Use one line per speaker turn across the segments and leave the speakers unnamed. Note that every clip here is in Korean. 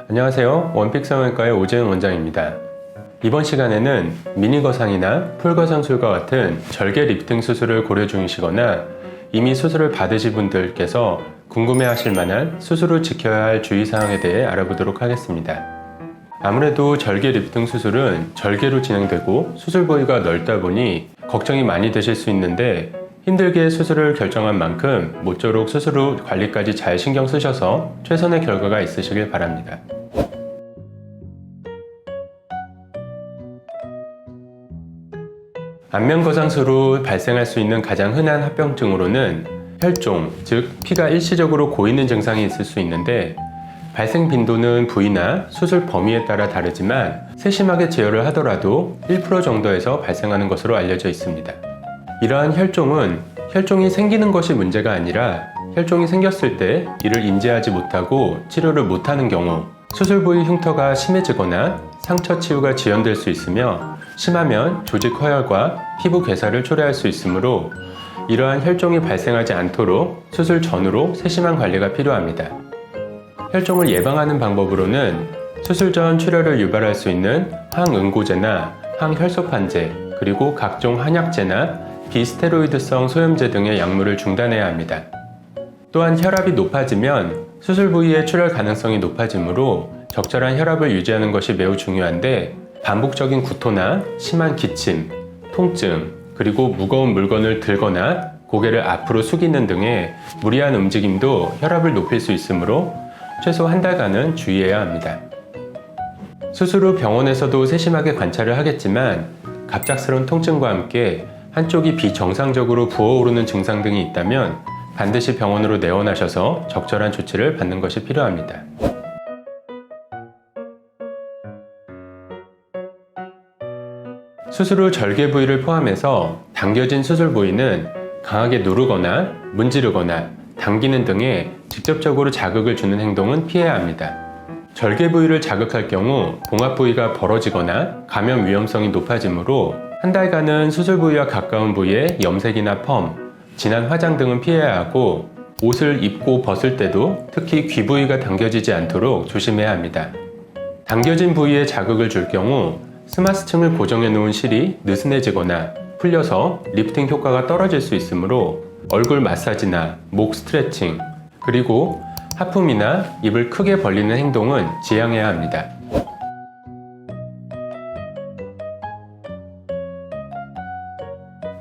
안녕하세요. 원픽성형외과의 오재은 원장입니다. 이번 시간에는 미니거상이나 풀거상술과 같은 절개 리프팅 수술을 고려 중이시거나 이미 수술을 받으신 분들께서 궁금해하실 만한 수술 후 지켜야 할 주의사항에 대해 알아보도록 하겠습니다. 아무래도 절개 리프팅 수술은 절개로 진행되고 수술 부위가 넓다 보니 걱정이 많이 되실 수 있는데 힘들게 수술을 결정한 만큼 모쪼록 수술 후 관리까지 잘 신경 쓰셔서 최선의 결과가 있으시길 바랍니다. 안면거상술로 발생할 수 있는 가장 흔한 합병증으로는 혈종, 즉 피가 일시적으로 고이는 증상이 있을 수 있는데 발생 빈도는 부위나 수술 범위에 따라 다르지만 세심하게 제어를 하더라도 1% 정도에서 발생하는 것으로 알려져 있습니다. 이러한 혈종은 혈종이 생기는 것이 문제가 아니라 혈종이 생겼을 때 이를 인지하지 못하고 치료를 못하는 경우 수술 부위 흉터가 심해지거나 상처 치유가 지연될 수 있으며 심하면 조직 허혈과 피부 괴사를 초래할 수 있으므로 이러한 혈종이 발생하지 않도록 수술 전후로 세심한 관리가 필요합니다. 혈종을 예방하는 방법으로는 수술 전 출혈을 유발할 수 있는 항응고제나 항혈소판제 그리고 각종 한약제나 비스테로이드성 소염제 등의 약물을 중단해야 합니다. 또한 혈압이 높아지면 수술 부위의 출혈 가능성이 높아지므로 적절한 혈압을 유지하는 것이 매우 중요한데 반복적인 구토나 심한 기침, 통증, 그리고 무거운 물건을 들거나 고개를 앞으로 숙이는 등의 무리한 움직임도 혈압을 높일 수 있으므로 최소 한 달간은 주의해야 합니다. 수술 후 병원에서도 세심하게 관찰을 하겠지만 갑작스러운 통증과 함께 한쪽이 비정상적으로 부어오르는 증상 등이 있다면 반드시 병원으로 내원하셔서 적절한 조치를 받는 것이 필요합니다. 수술 후 절개 부위를 포함해서 당겨진 수술 부위는 강하게 누르거나 문지르거나 당기는 등의 직접적으로 자극을 주는 행동은 피해야 합니다. 절개 부위를 자극할 경우 봉합 부위가 벌어지거나 감염 위험성이 높아지므로 한 달간은 수술 부위와 가까운 부위에 염색이나 펌, 진한 화장 등은 피해야 하고 옷을 입고 벗을 때도 특히 귀 부위가 당겨지지 않도록 조심해야 합니다. 당겨진 부위에 자극을 줄 경우 스마스층을 고정해 놓은 실이 느슨해지거나 풀려서 리프팅 효과가 떨어질 수 있으므로 얼굴 마사지나 목 스트레칭, 그리고 하품이나 입을 크게 벌리는 행동은 지양해야 합니다.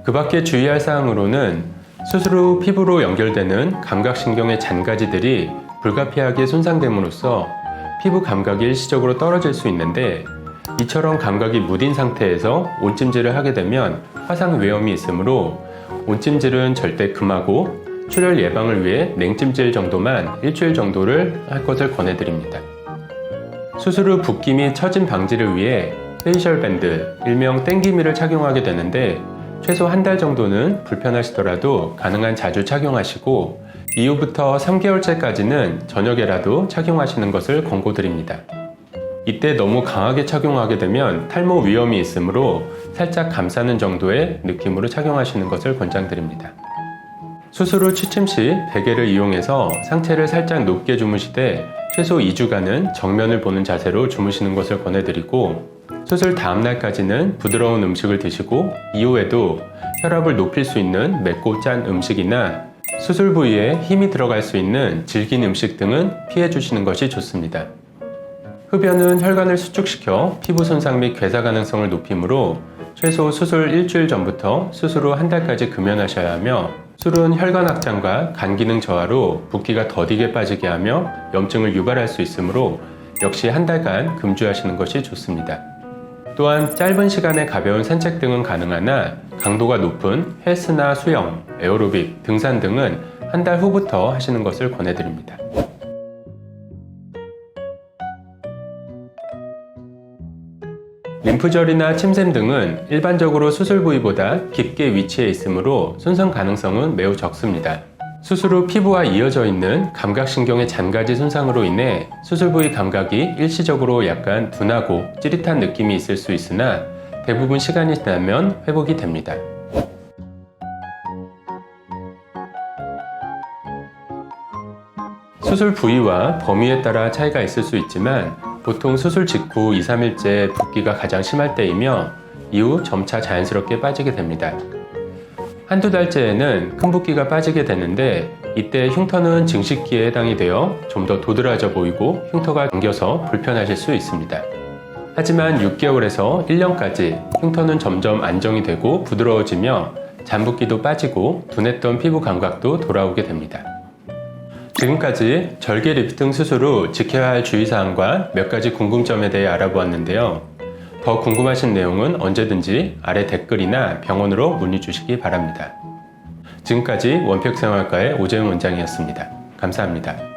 그 밖에 주의할 사항으로는 수술 후 피부로 연결되는 감각신경의 잔가지들이 불가피하게 손상됨으로써 피부 감각이 일시적으로 떨어질 수 있는데 이처럼 감각이 무딘 상태에서 온찜질을 하게 되면 화상 위험이 있으므로 온찜질은 절대 금하고 출혈 예방을 위해 냉찜질 정도만 일주일 정도를 할 것을 권해드립니다. 수술 후 붓기 및 처짐 방지를 위해 페이셜 밴드, 일명 땡기미를 착용하게 되는데 최소 한 달 정도는 불편하시더라도 가능한 자주 착용하시고 이후부터 3개월째까지는 저녁에라도 착용하시는 것을 권고드립니다. 이때 너무 강하게 착용하게 되면 탈모 위험이 있으므로 살짝 감싸는 정도의 느낌으로 착용하시는 것을 권장드립니다. 수술 후 취침 시 베개를 이용해서 상체를 살짝 높게 주무시되 최소 2주간은 정면을 보는 자세로 주무시는 것을 권해드리고 수술 다음 날까지는 부드러운 음식을 드시고 이후에도 혈압을 높일 수 있는 맵고 짠 음식이나 수술 부위에 힘이 들어갈 수 있는 질긴 음식 등은 피해 주시는 것이 좋습니다. 흡연은 혈관을 수축시켜 피부 손상 및 괴사 가능성을 높이므로 최소 수술 일주일 전부터 수술 후 한 달까지 금연하셔야 하며 술은 혈관 확장과 간 기능 저하로 붓기가 더디게 빠지게 하며 염증을 유발할 수 있으므로 역시 한 달간 금주하시는 것이 좋습니다. 또한 짧은 시간에 가벼운 산책 등은 가능하나 강도가 높은 헬스나 수영, 에어로빅, 등산 등은 한 달 후부터 하시는 것을 권해드립니다. 림프절이나 침샘 등은 일반적으로 수술 부위보다 깊게 위치해 있으므로 손상 가능성은 매우 적습니다. 수술 후 피부와 이어져 있는 감각신경의 잔가지 손상으로 인해 수술 부위 감각이 일시적으로 약간 둔하고 찌릿한 느낌이 있을 수 있으나 대부분 시간이 지나면 회복이 됩니다. 수술 부위와 범위에 따라 차이가 있을 수 있지만 보통 수술 직후 2, 3일째 붓기가 가장 심할 때이며 이후 점차 자연스럽게 빠지게 됩니다. 한두 달째에는 큰 붓기가 빠지게 되는데 이때 흉터는 증식기에 해당이 되어 좀 더 도드라져 보이고 흉터가 당겨서 불편하실 수 있습니다. 하지만 6개월에서 1년까지 흉터는 점점 안정이 되고 부드러워지며 잔붓기도 빠지고 둔했던 피부 감각도 돌아오게 됩니다. 지금까지 절개 리프팅 수술 후 지켜야 할 주의사항과 몇 가지 궁금점에 대해 알아보았는데요. 더 궁금하신 내용은 언제든지 아래 댓글이나 병원으로 문의 주시기 바랍니다. 지금까지 원팩생활과의 오재훈 원장이었습니다. 감사합니다.